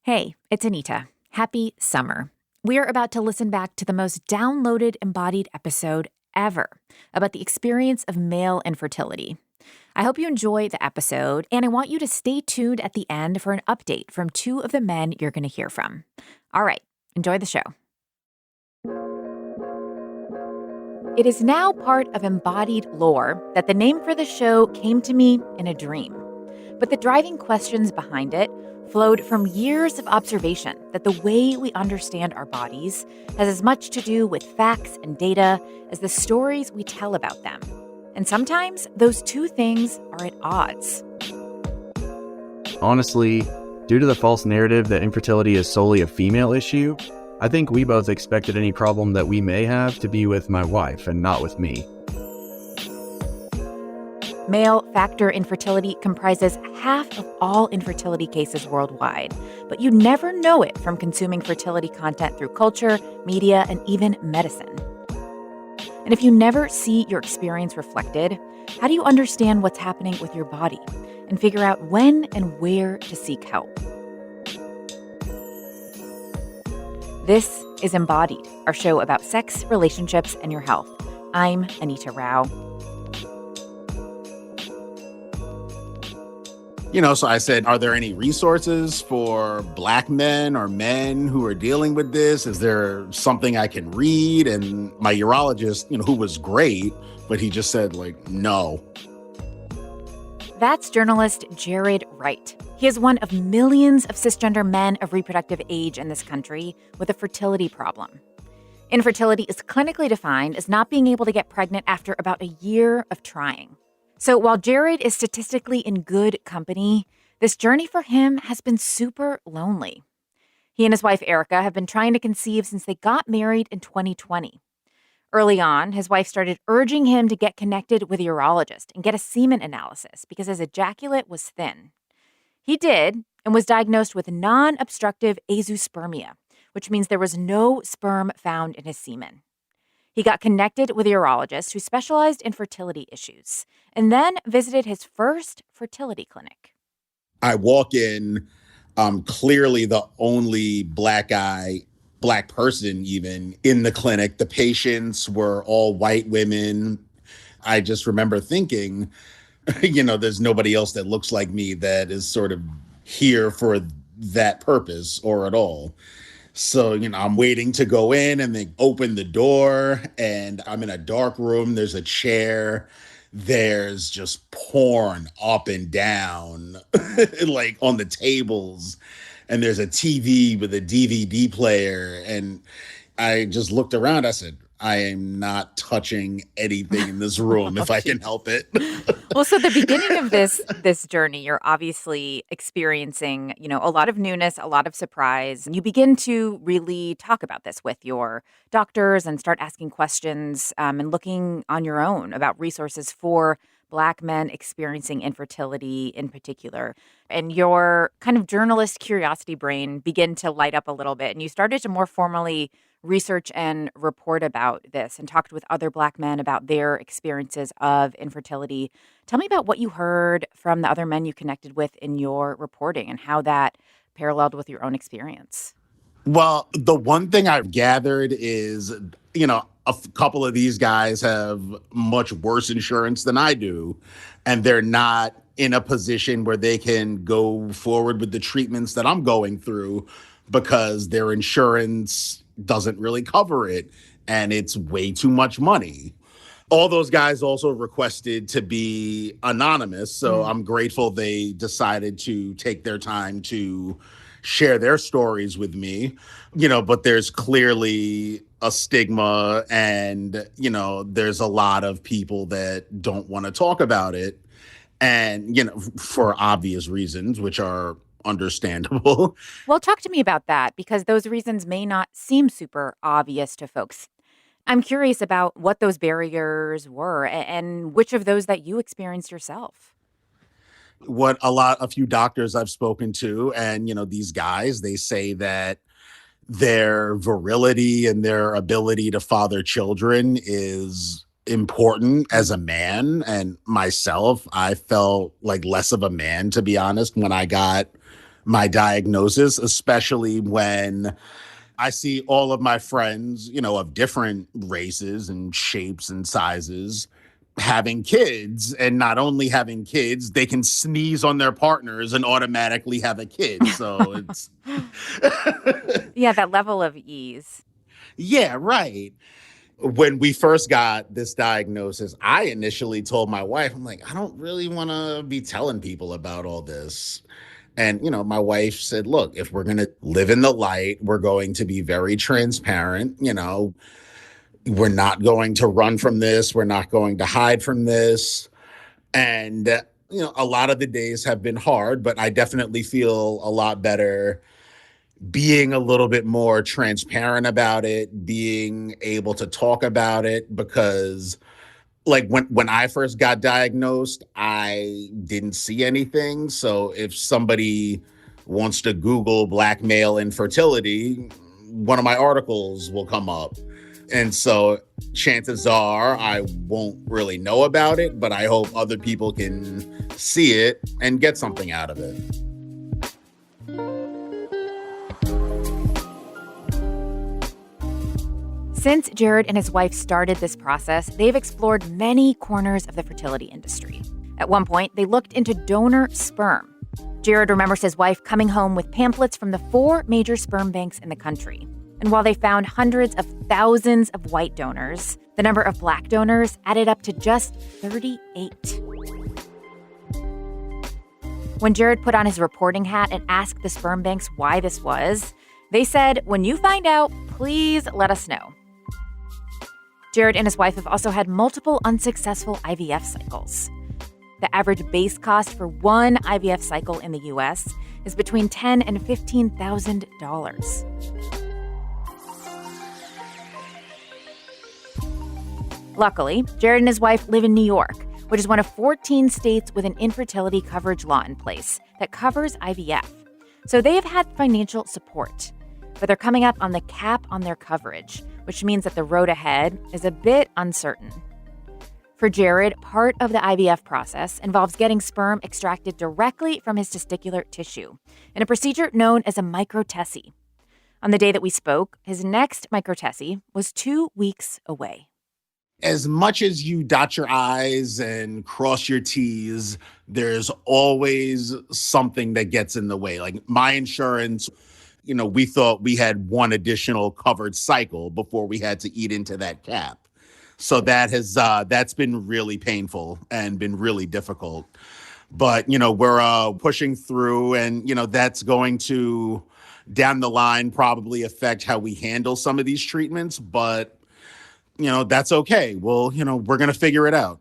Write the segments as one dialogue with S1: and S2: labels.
S1: Hey, it's Anita. Happy summer. We're about to listen back to the most downloaded embodied episode ever about the experience of male infertility. I hope you enjoy the episode, and I want you to stay tuned at the end for an update from two of the men you're going to hear from. All right, enjoy the show. It is now part of embodied lore that the name for the show came to me in a dream. But the driving questions behind it flowed from years of observation that the way we understand our bodies has as much to do with facts and data as the stories we tell about them. And sometimes those two things are at odds.
S2: Honestly, due to the false narrative that infertility is solely a female issue, I think we both expected any problem that we may have to be with my wife and not with me.
S1: Male factor infertility comprises half of all infertility cases worldwide, but you never know it from consuming fertility content through culture, media, and even medicine. And if you never see your experience reflected, how do you understand what's happening with your body and figure out when and where to seek help? This is Embodied, our show about sex, relationships, and your health. I'm Anita Rao.
S3: So I said, are there any resources for Black men or men who are dealing with this? Is there something I can read? And my urologist, who was great, but he just said, no.
S1: That's journalist Jared Wright. He is one of millions of cisgender men of reproductive age in this country with a fertility problem. Infertility is clinically defined as not being able to get pregnant after about a year of trying. So while Jared is statistically in good company, this journey for him has been super lonely. He and his wife, Erica, have been trying to conceive since they got married in 2020. Early on, his wife started urging him to get connected with a urologist and get a semen analysis because his ejaculate was thin. He did and was diagnosed with non-obstructive azoospermia, which means there was no sperm found in his semen. He got connected with a urologist who specialized in fertility issues and then visited his first fertility clinic.
S3: I walk in, clearly the only Black person even in the clinic. The patients were all white women. I just remember thinking, there's nobody else that looks like me that is sort of here for that purpose or at all. So, I'm waiting to go in and they open the door and I'm in a dark room. There's a chair. There's just porn up and down, on the tables. And there's a TV with a DVD player. And I just looked around. I said, I am not touching anything in this room if I can help it.
S1: Well, so the beginning of this journey, you're obviously experiencing, a lot of newness, a lot of surprise. You begin to really talk about this with your doctors and start asking questions and looking on your own about resources for Black men experiencing infertility in particular. And your kind of journalist curiosity brain began to light up a little bit. And you started to more formally research and report about this and talked with other Black men about their experiences of infertility. Tell me about what you heard from the other men you connected with in your reporting and how that paralleled with your own experience.
S3: Well, the one thing I've gathered is, a couple of these guys have much worse insurance than I do, and they're not in a position where they can go forward with the treatments that I'm going through because their insurance doesn't really cover it, and it's way too much money. All those guys also requested to be anonymous, so I'm grateful they decided to take their time to share their stories with me, but there's clearly a stigma and, there's a lot of people that don't want to talk about it. And, for obvious reasons, which are understandable.
S1: Well, talk to me about that because those reasons may not seem super obvious to folks. I'm curious about what those barriers were and which of those that you experienced yourself.
S3: What a few doctors I've spoken to and, these guys, they say that their virility and their ability to father children is important as a man. And myself, I felt like less of a man, to be honest, when I got my diagnosis, especially when I see all of my friends, of different races and shapes and sizes having kids, and not only having kids, they can sneeze on their partners and automatically have a kid. So it's
S1: Yeah, that level of ease.
S3: yeah, right. When we first got this diagnosis, I initially told my wife, I'm like, I don't really want to be telling people about all this. And, my wife said, look, if we're going to live in the light, we're going to be very transparent. We're not going to run from this. We're not going to hide from this. And, a lot of the days have been hard, but I definitely feel a lot better being a little bit more transparent about it, being able to talk about it, because like when I first got diagnosed, I didn't see anything. So if somebody wants to Google black male infertility, one of my articles will come up. And so chances are I won't really know about it, but I hope other people can see it and get something out of it.
S1: Since Jared and his wife started this process, they've explored many corners of the fertility industry. At one point, they looked into donor sperm. Jared remembers his wife coming home with pamphlets from the 4 major sperm banks in the country. And while they found hundreds of thousands of white donors, the number of black donors added up to just 38. When Jared put on his reporting hat and asked the sperm banks why this was, they said, "When you find out, please let us know." Jared and his wife have also had multiple unsuccessful IVF cycles. The average base cost for one IVF cycle in the U.S. is between $10,000 and $15,000. Luckily, Jared and his wife live in New York, which is one of 14 states with an infertility coverage law in place that covers IVF. So they have had financial support, but they're coming up on the cap on their coverage, which means that the road ahead is a bit uncertain. For Jared, part of the IVF process involves getting sperm extracted directly from his testicular tissue in a procedure known as a microtessie. On the day that we spoke, his next microtessie was 2 weeks away.
S3: As much as you dot your I's and cross your T's, there's always something that gets in the way. Like my insurance, we thought we had one additional covered cycle before we had to eat into that cap. So that's been really painful and been really difficult. But, we're pushing through, and, that's going to down the line probably affect how we handle some of these treatments. But, that's okay. Well, we're going to figure it out.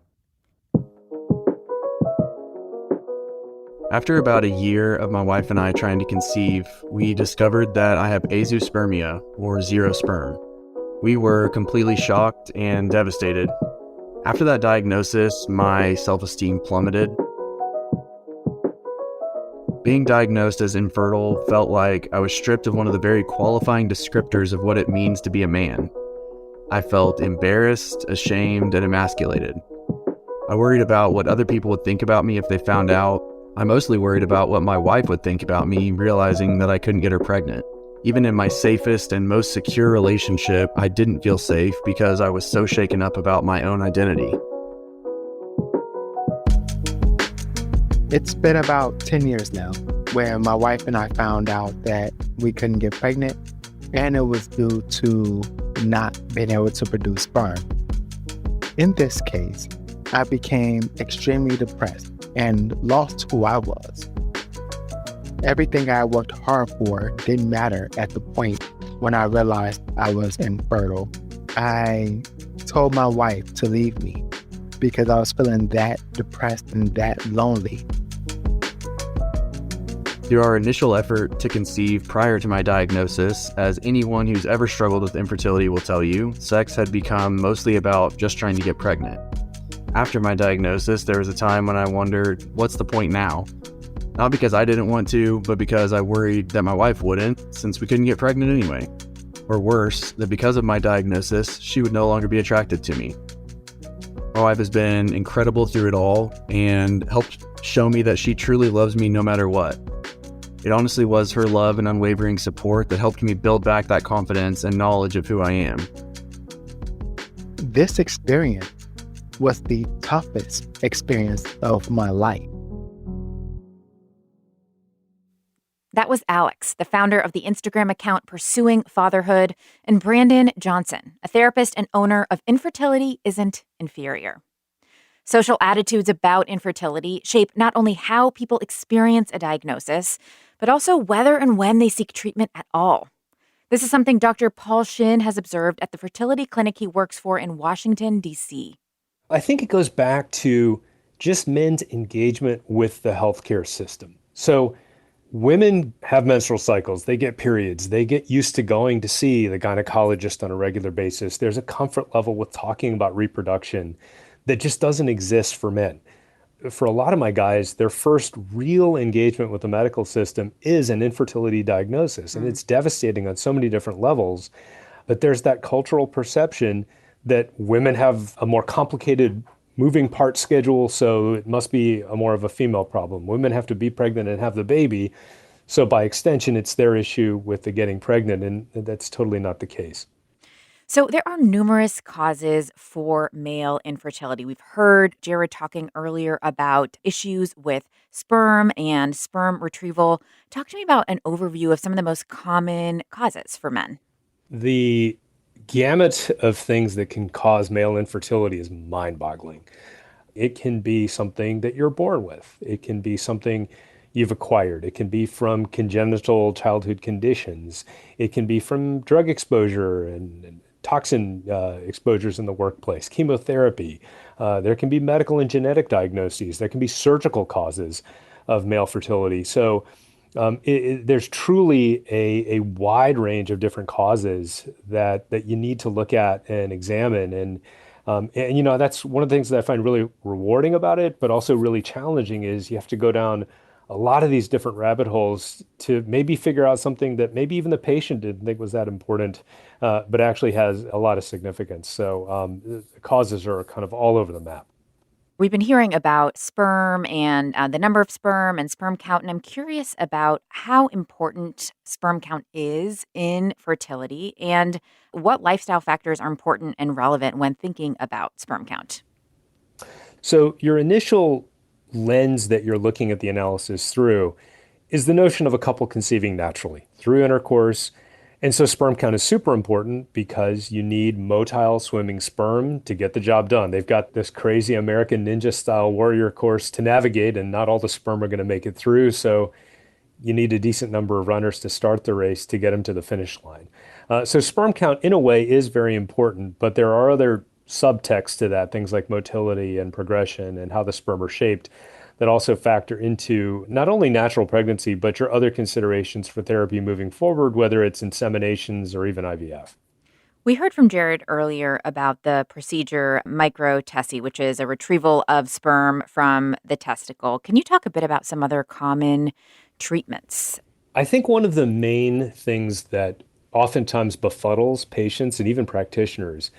S2: After about a year of my wife and I trying to conceive, we discovered that I have azoospermia, or zero sperm. We were completely shocked and devastated. After that diagnosis, my self-esteem plummeted. Being diagnosed as infertile felt like I was stripped of one of the very qualifying descriptors of what it means to be a man. I felt embarrassed, ashamed, and emasculated. I worried about what other people would think about me if they found out. I mostly worried about what my wife would think about me, realizing that I couldn't get her pregnant. Even in my safest and most secure relationship, I didn't feel safe because I was so shaken up about my own identity.
S4: It's been about 10 years now where my wife and I found out that we couldn't get pregnant, and it was due to not being able to produce sperm. In this case, I became extremely depressed and lost who I was. Everything I worked hard for didn't matter at the point when I realized I was infertile. I told my wife to leave me because I was feeling that depressed and that lonely.
S2: Through our initial effort to conceive prior to my diagnosis, as anyone who's ever struggled with infertility will tell you, sex had become mostly about just trying to get pregnant. After my diagnosis, there was a time when I wondered, what's the point now? Not because I didn't want to, but because I worried that my wife wouldn't, since we couldn't get pregnant anyway. Or worse, that because of my diagnosis, she would no longer be attracted to me. My wife has been incredible through it all and helped show me that she truly loves me no matter what. It honestly was her love and unwavering support that helped me build back that confidence and knowledge of who I am.
S4: This experience was the toughest experience of my life.
S1: That was Alex, the founder of the Instagram account Pursuing Fatherhood, and Brandon Johnson, a therapist and owner of Infertility Isn't Inferior. Social attitudes about infertility shape not only how people experience a diagnosis, but also whether and when they seek treatment at all. This is something Dr. Paul Shin has observed at the fertility clinic he works for in Washington, D.C.
S5: I think it goes back to just men's engagement with the healthcare system. So women have menstrual cycles, they get periods, they get used to going to see the gynecologist on a regular basis. There's a comfort level with talking about reproduction that just doesn't exist for men. For a lot of my guys, their first real engagement with the medical system is an infertility diagnosis, and it's devastating on so many different levels. But there's that cultural perception that women have a more complicated moving part schedule, so it must be a more of a female problem. Women have to be pregnant and have the baby, so by extension, it's their issue with the getting pregnant, and that's totally not the case.
S1: So there are numerous causes for male infertility. We've heard Jared talking earlier about issues with sperm and sperm retrieval. Talk to me about an overview of some of the most common causes for men.
S5: The gamut of things that can cause male infertility is mind-boggling. It can be something that you're born with. It can be something you've acquired. It can be from congenital childhood conditions. It can be from drug exposure and toxin exposures in the workplace, chemotherapy. There can be medical and genetic diagnoses. There can be surgical causes of male fertility. So there's truly a wide range of different causes that you need to look at and examine. And you know, that's one of the things that I find really rewarding about it, but also really challenging is you have to go down a lot of these different rabbit holes to maybe figure out something that maybe even the patient didn't think was that important, but actually has a lot of significance. So the causes are kind of all over the map.
S1: We've been hearing about sperm and the number of sperm and sperm count, and I'm curious about how important sperm count is in fertility and what lifestyle factors are important and relevant when thinking about sperm count.
S5: So your initial lens that you're looking at the analysis through is the notion of a couple conceiving naturally through intercourse. And so sperm count is super important because you need motile swimming sperm to get the job done. They've got this crazy American Ninja style warrior course to navigate, and not all the sperm are going to make it through. So you need a decent number of runners to start the race to get them to the finish line. So sperm count in a way is very important, but there are other subtext to that, things like motility and progression and how the sperm are shaped that also factor into not only natural pregnancy, but your other considerations for therapy moving forward, whether it's inseminations or even IVF.
S1: We heard from Jared earlier about the procedure microtesty, which is a retrieval of sperm from the testicle. Can you talk a bit about some other common treatments?
S5: I think one of the main things that oftentimes befuddles patients and even practitioners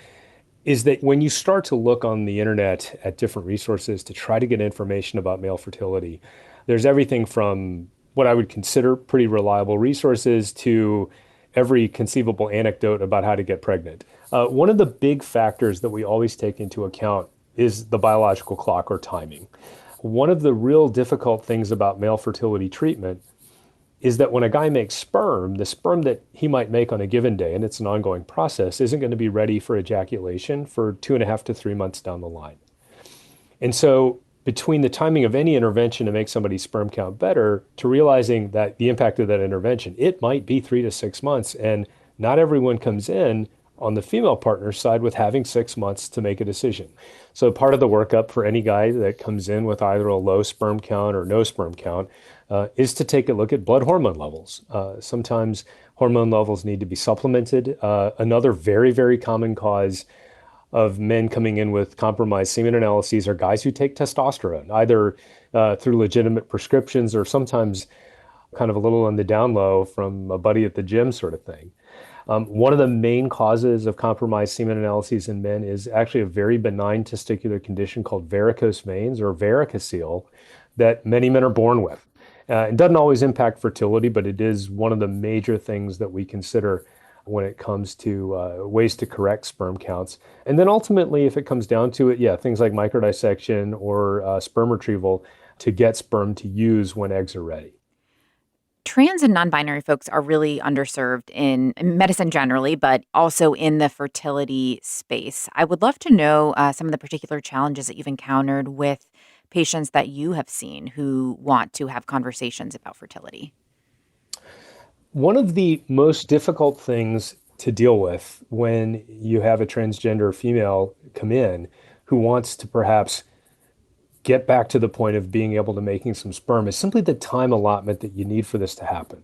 S5: is that when you start to look on the internet at different resources to try to get information about male fertility, there's everything from what I would consider pretty reliable resources to every conceivable anecdote about how to get pregnant. One of the big factors that we always take into account is the biological clock or timing. One of the real difficult things about male fertility treatment is that when a guy makes sperm, the sperm that he might make on a given day, and it's an ongoing process, isn't going to be ready for ejaculation for 2.5 to 3 months down the line. And so between the timing of any intervention to make somebody's sperm count better to realizing that the impact of that intervention, it might be 3 to 6 months. And not everyone comes in on the female partner's side with having 6 months to make a decision. So part of the workup for any guy that comes in with either a low sperm count or no sperm count is to take a look at blood hormone levels. Sometimes hormone levels need to be supplemented. Another very, very common cause of men coming in with compromised semen analyses are guys who take testosterone, either through legitimate prescriptions or sometimes kind of a little on the down low from a buddy at the gym sort of thing. One of the main causes of compromised semen analyses in men is actually a very benign testicular condition called varicose veins or varicocele that many men are born with. It doesn't always impact fertility, but it is one of the major things that we consider when it comes to ways to correct sperm counts. And then ultimately, if it comes down to it, yeah, things like microdissection or sperm retrieval to get sperm to use when eggs are ready.
S1: Trans and non binary folks are really underserved in medicine generally, but also in the fertility space. I would love to know some of the particular challenges that you've encountered with patients that you have seen who want to have conversations about fertility.
S5: One of the most difficult things to deal with when you have a transgender female come in who wants to perhaps get back to the point of being able to making some sperm is simply the time allotment that you need for this to happen.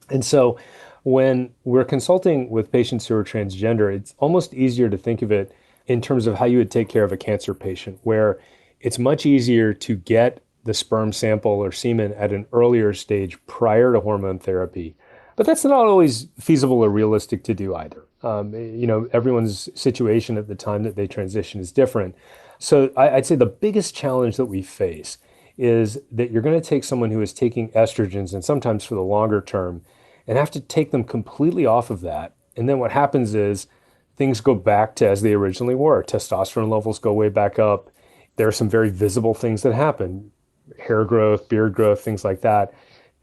S5: And so when we're consulting with patients who are transgender, it's almost easier to think of it in terms of how you would take care of a cancer patient, where it's much easier to get the sperm sample or semen at an earlier stage prior to hormone therapy. But that's not always feasible or realistic to do either. Everyone's situation at the time that they transition is different. So I'd say the biggest challenge that we face is that you're going to take someone who is taking estrogens, and sometimes for the longer term, and have to take them completely off of that. And then what happens is things go back to as they originally were. Testosterone levels go way back up. There are some very visible things that happen, hair growth, beard growth, things like that.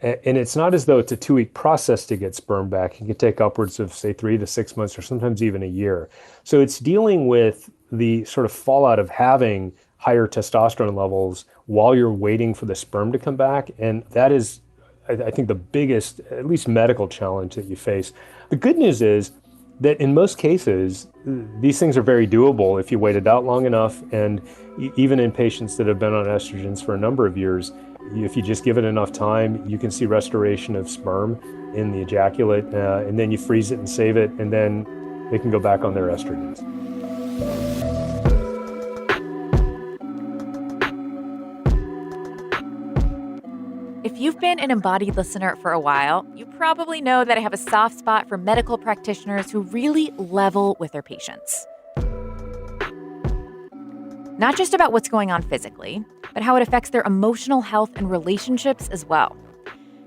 S5: And it's not as though it's a 2-week process to get sperm back. It can take upwards of, say, 3 to 6 months or sometimes even a year. So it's dealing with the sort of fallout of having higher testosterone levels while you're waiting for the sperm to come back. And that is, I think, the biggest, at least medical challenge that you face. The good news is that in most cases, these things are very doable if you wait it out long enough. And even in patients that have been on estrogens for a number of years, if you just give it enough time, you can see restoration of sperm in the ejaculate, and then you freeze it and save it, and then they can go back on their estrogens.
S1: If you've been an embodied listener for a while, you probably know that I have a soft spot for medical practitioners who really level with their patients. Not just about what's going on physically, but how it affects their emotional health and relationships as well.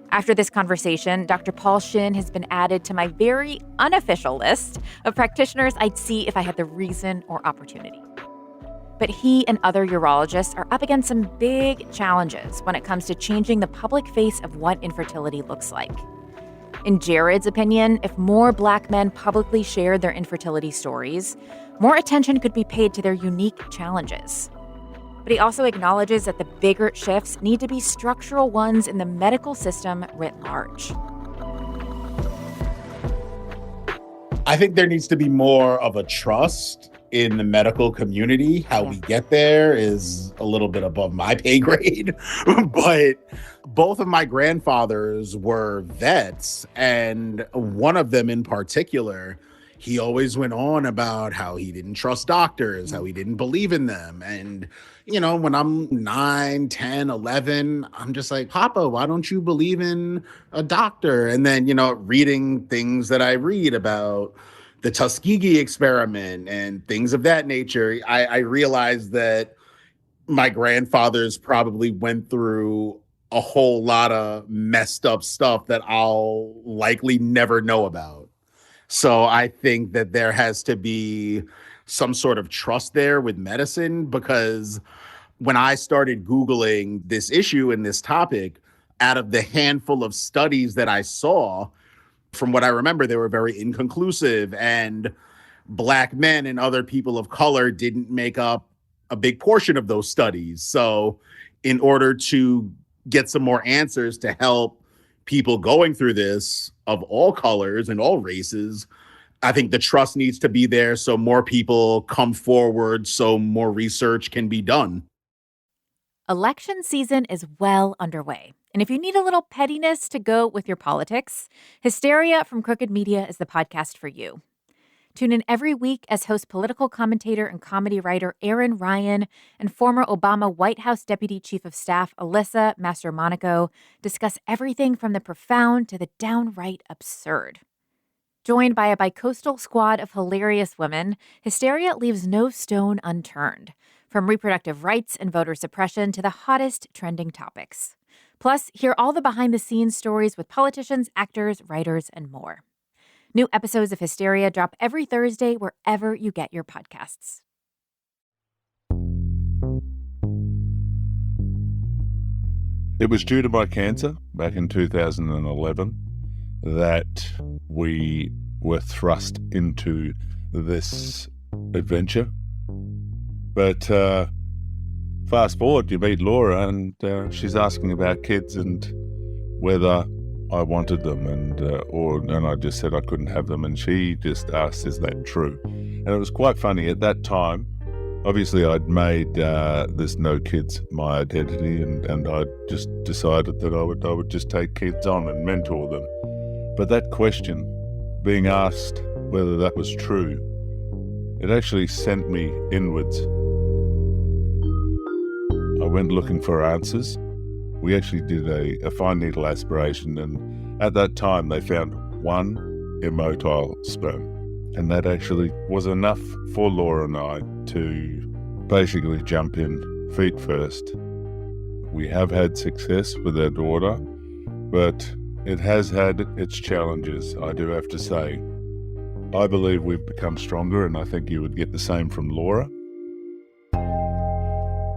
S1: After this conversation, Dr. Paul Shin has been added to my very unofficial list of practitioners I'd see if I had the reason or opportunity. But he and other urologists are up against some big challenges when it comes to changing the public face of what infertility looks like. In Jared's opinion, if more Black men publicly shared their infertility stories, more attention could be paid to their unique challenges. But he also acknowledges that the bigger shifts need to be structural ones in the medical system writ large.
S3: I think there needs to be more of a trust in the medical community. How we get there is a little bit above my pay grade. But both of my grandfathers were vets, and one of them in particular, he always went on about how he didn't trust doctors, how he didn't believe in them. And, when I'm 9, 10, 11, I'm just like, Papa, why don't you believe in a doctor? And then, reading things that I read about the Tuskegee experiment and things of that nature, I realized that my grandfathers probably went through a whole lot of messed up stuff that I'll likely never know about. So I think that there has to be some sort of trust there with medicine, because when I started Googling this issue and this topic, out of the handful of studies that I saw, from what I remember, they were very inconclusive, and Black men and other people of color didn't make up a big portion of those studies. So in order to get some more answers to help people going through this of all colors and all races, I think the trust needs to be there so more people come forward, so more research can be done.
S1: Election season is well underway. And if you need a little pettiness to go with your politics, Hysteria from Crooked Media is the podcast for you. Tune in every week as host political commentator and comedy writer Aaron Ryan and former Obama White House Deputy Chief of Staff Alyssa Mastromonaco discuss everything from the profound to the downright absurd. Joined by a bicoastal squad of hilarious women, Hysteria leaves no stone unturned, from reproductive rights and voter suppression to the hottest trending topics. Plus, hear all the behind-the-scenes stories with politicians, actors, writers, and more. New episodes of Hysteria drop every Thursday wherever you get your podcasts.
S6: It was due to my cancer back in 2011 that we were thrust into this adventure. But fast forward, you meet Laura, and she's asking about kids and whether I wanted them, and I just said I couldn't have them, and she just asked, "Is that true?" And it was quite funny at that time. Obviously, I'd made this no kids my identity, and I just decided that I would just take kids on and mentor them. But that question, being asked whether that was true, it actually sent me inwards. I went looking for answers. We actually did a fine needle aspiration, and at that time they found one immotile sperm. And that actually was enough for Laura and I to basically jump in feet first. We have had success with our daughter, but it has had its challenges, I do have to say. I believe we've become stronger, and I think you would get the same from Laura.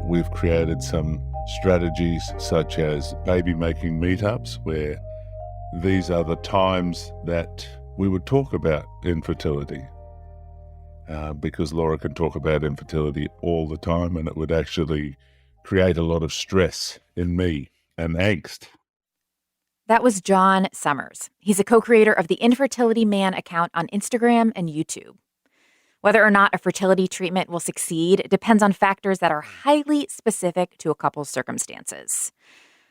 S6: We've created some strategies such as baby making meetups, where these are the times that we would talk about infertility, because Laura can talk about infertility all the time, and it would actually create a lot of stress in me and angst.
S1: That was John Summers. He's a co-creator of the Infertility Man account on Instagram and YouTube. Whether or not a fertility treatment will succeed depends on factors that are highly specific to a couple's circumstances.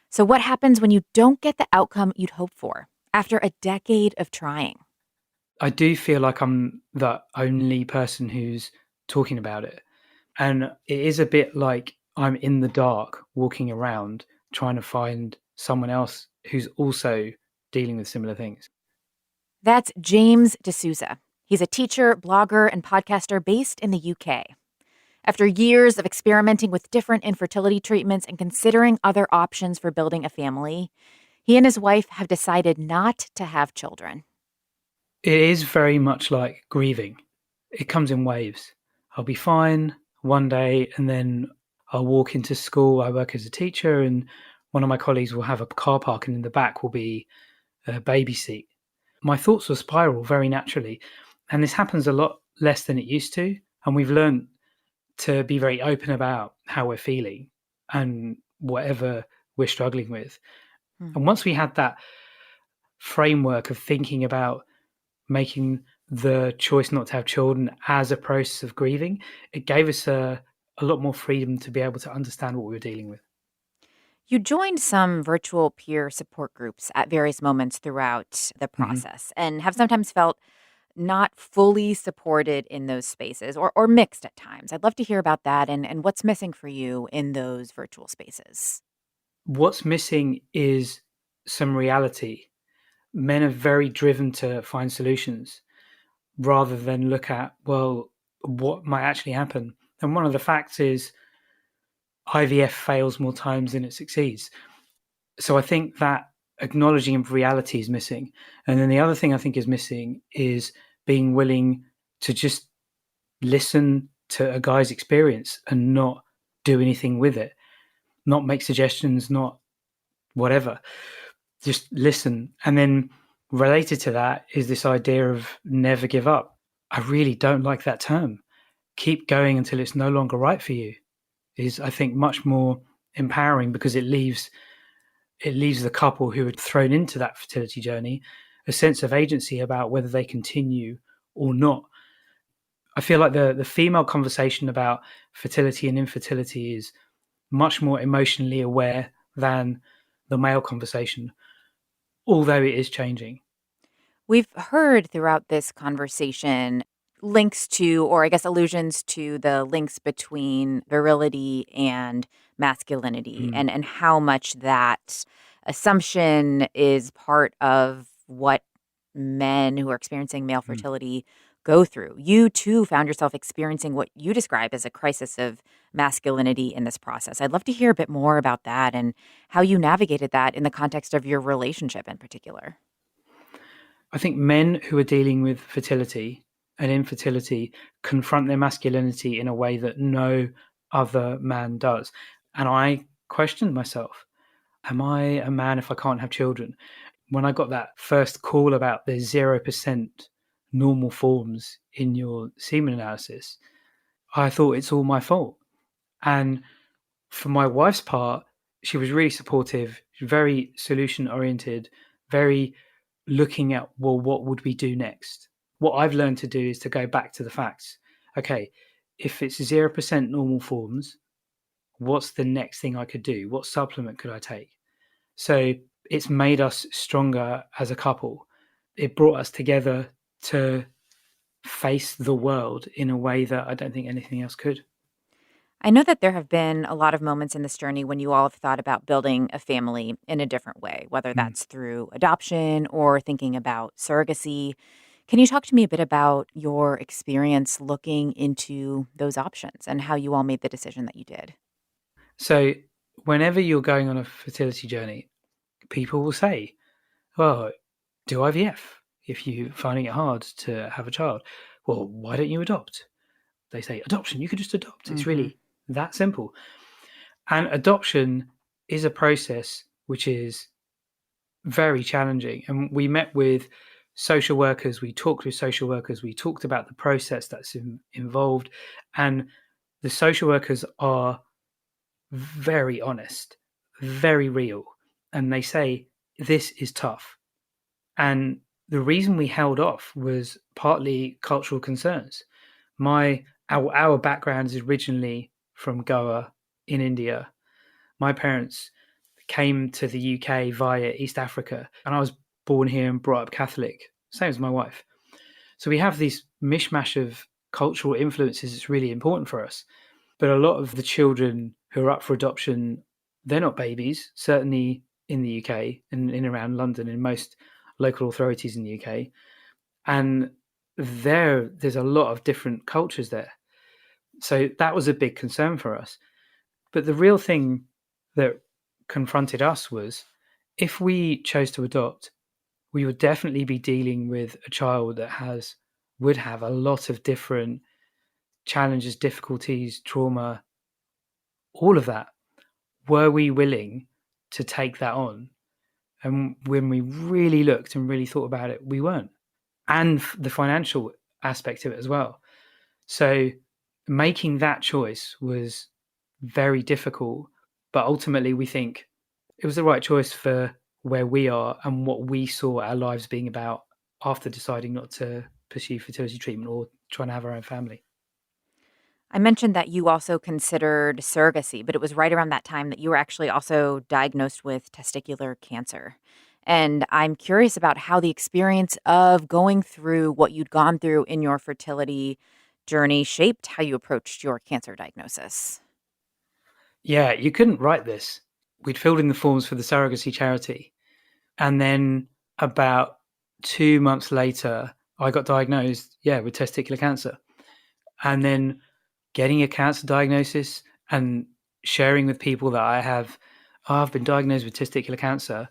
S1: So what happens when you don't get the outcome you'd hoped for after a decade of trying?
S7: I do feel like I'm the only person who's talking about it. And it is a bit like I'm in the dark walking around trying to find someone else who's also dealing with similar things.
S1: That's James D'Souza. He's a teacher, blogger, and podcaster based in the UK. After years of experimenting with different infertility treatments and considering other options for building a family, he and his wife have decided not to have children.
S7: It is very much like grieving. It comes in waves. I'll be fine one day, and then I'll walk into school. I work as a teacher, and one of my colleagues will have a car park, and in the back will be a baby seat. My thoughts will spiral very naturally, and this happens a lot less than it used to. And we've learned to be very open about how we're feeling and whatever we're struggling with. And once we had that framework of thinking about making the choice not to have children as a process of grieving, it gave us a lot more freedom to be able to understand what we were dealing with.
S1: You joined some virtual peer support groups at various moments throughout the process and have sometimes felt not fully supported in those spaces or mixed at times. I'd love to hear about that and what's missing for you in those virtual spaces.
S7: What's missing is some reality. Men are very driven to find solutions rather than look at, well, what might actually happen. And one of the facts is IVF fails more times than it succeeds. So I think that acknowledging of reality is missing. And then the other thing I think is missing is being willing to just listen to a guy's experience and not do anything with it, not make suggestions, not whatever. Just listen. And then related to that is this idea of never give up. I really don't like that term. Keep going until it's no longer right for you is, I think, much more empowering, because it leaves the couple who are thrown into that fertility journey a sense of agency about whether they continue or not. I feel like the female conversation about fertility and infertility is much more emotionally aware than the male conversation, although it is changing.
S1: We've heard throughout this conversation links to, or I guess allusions to, the links between virility and masculinity and how much that assumption is part of what men who are experiencing male fertility go through. You too found yourself experiencing what you describe as a crisis of masculinity in this process. I'd love to hear a bit more about that and how you navigated that in the context of your relationship in particular.
S7: I think men who are dealing with fertility and infertility confront their masculinity in a way that no other man does. And I questioned myself, am I a man if I can't have children? When I got that first call about there's 0% normal forms in your semen analysis, I thought it's all my fault. And for my wife's part, she was really supportive, very solution oriented, very looking at, well, what would we do next? What I've learned to do is to go back to the facts. Okay, if it's 0% normal forms, what's the next thing I could do? What supplement could I take? So it's made us stronger as a couple. It brought us together to face the world in a way that I don't think anything else could.
S1: I know that there have been a lot of moments in this journey when you all have thought about building a family in a different way, whether
S7: Mm.
S1: that's through adoption or thinking about surrogacy. Can you talk to me a bit about your experience looking into those options and how you all made the decision that you did?
S7: So whenever you're going on a fertility journey, people will say, "Oh, do IVF if you're finding it hard to have a child. Well, why don't you adopt?" They say, "Adoption, you could just adopt. It's
S1: Hmm.
S7: really that simple." And adoption is a process which is very challenging. And we met with social workers, we talked with social workers, we talked about the process that's involved. And the social workers are very honest, very real. And they say, this is tough. And the reason we held off was partly cultural concerns. Our background is originally from Goa in India. My parents came to the UK via East Africa, and I was born here and brought up Catholic, same as my wife. So we have this mishmash of cultural influences that's really important for us. But a lot of the children who are up for adoption, they're not babies, certainly in the UK and in around London, in most local authorities in the UK. And there's a lot of different cultures there. So that was a big concern for us. But the real thing that confronted us was if we chose to adopt, we would definitely be dealing with a child that would have a lot of different challenges, difficulties, trauma, all of that. Were we willing to take that on? And when we really looked and really thought about it, we weren't. And the financial aspect of it as well. So making that choice was very difficult, but ultimately we think it was the right choice for where we are and what we saw our lives being about after deciding not to pursue fertility treatment or trying to have our own family.
S1: I mentioned that you also considered surrogacy, but it was right around that time that you were actually also diagnosed with testicular cancer. And I'm curious about how the experience of going through what you'd gone through in your fertility journey shaped how you approached your cancer diagnosis.
S7: Yeah, you couldn't write this. We'd filled in the forms for the surrogacy charity. And then about 2 months later, I got diagnosed, with testicular cancer. And then getting a cancer diagnosis and sharing with people that I've been diagnosed with testicular cancer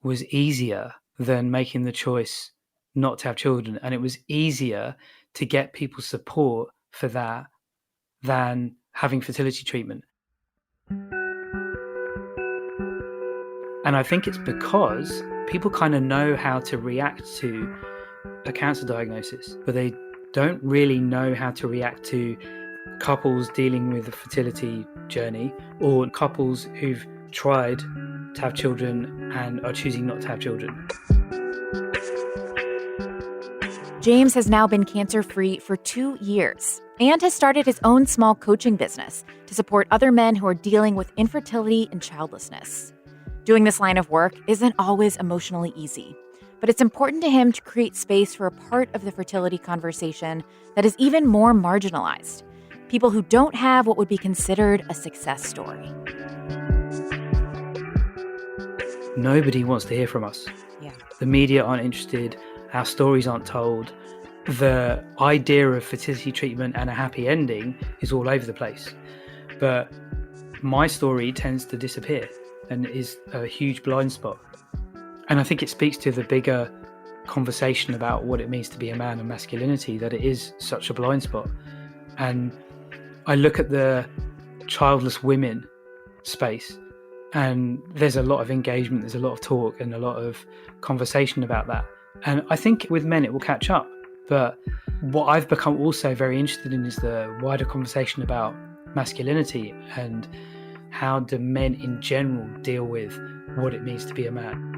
S7: was easier than making the choice not to have children. And it was easier to get people support for that than having fertility treatment. And I think it's because people kind of know how to react to a cancer diagnosis, but they don't really know how to react to couples dealing with a fertility journey or couples who've tried to have children and are choosing not to have children.
S1: James has now been cancer-free for 2 years and has started his own small coaching business to support other men who are dealing with infertility and childlessness. Doing this line of work isn't always emotionally easy, but it's important to him to create space for a part of the fertility conversation that is even more marginalized. People who don't have what would be considered a success story.
S7: Nobody wants to hear from us.
S1: Yeah.
S7: The media aren't interested. Our stories aren't told. the idea of fertility treatment and a happy ending is all over the place. But my story tends to disappear and is a huge blind spot. And I think it speaks to the bigger conversation about what it means to be a man and masculinity, that it is such a blind spot. And I look at the childless women space, and there's a lot of engagement, there's a lot of talk and a lot of conversation about that. And I think with men it will catch up. But what I've become also very interested in is the wider conversation about masculinity and how do men in general deal with what it means to be a man.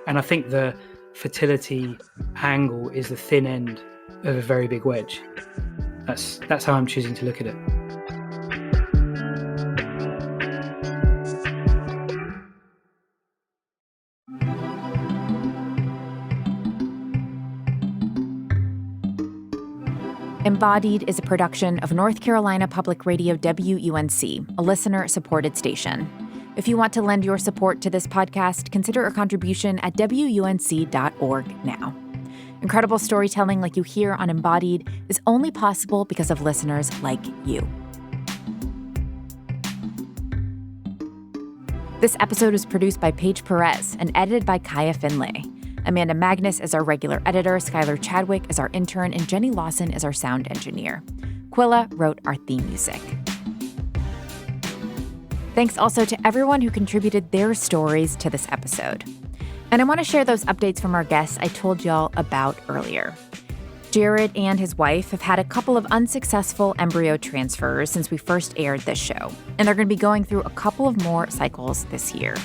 S7: And I think the fertility angle is the thin end of a very big wedge. That's how I'm choosing to look at it.
S1: Embodied is a production of North Carolina Public Radio WUNC, a listener-supported station. If you want to lend your support to this podcast, consider a contribution at WUNC.org now. Incredible storytelling like you hear on Embodied is only possible because of listeners like you. This episode was produced by Paige Perez and edited by Kaya Finlay. Amanda Magnus is our regular editor, Skylar Chadwick is our intern, and Jenny Lawson is our sound engineer. Quilla wrote our theme music. Thanks also to everyone who contributed their stories to this episode. And I want to share those updates from our guests I told y'all about earlier. Jared and his wife have had a couple of unsuccessful embryo transfers since we first aired this show, and they're going to be going through a couple of more cycles this year.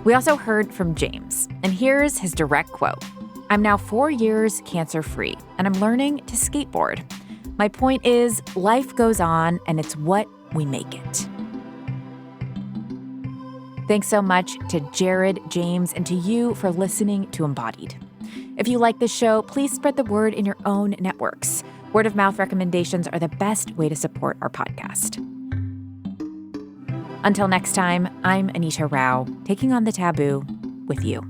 S1: We also heard from James, and here's his direct quote. "I'm now 4 years cancer-free, and I'm learning to skateboard. My point is, life goes on, and it's what we make it." Thanks so much to Jared, James, and to you for listening to Embodied. If you like this show, please spread the word in your own networks. Word-of-mouth recommendations are the best way to support our podcast. Until next time, I'm Anita Rao, taking on the taboo with you.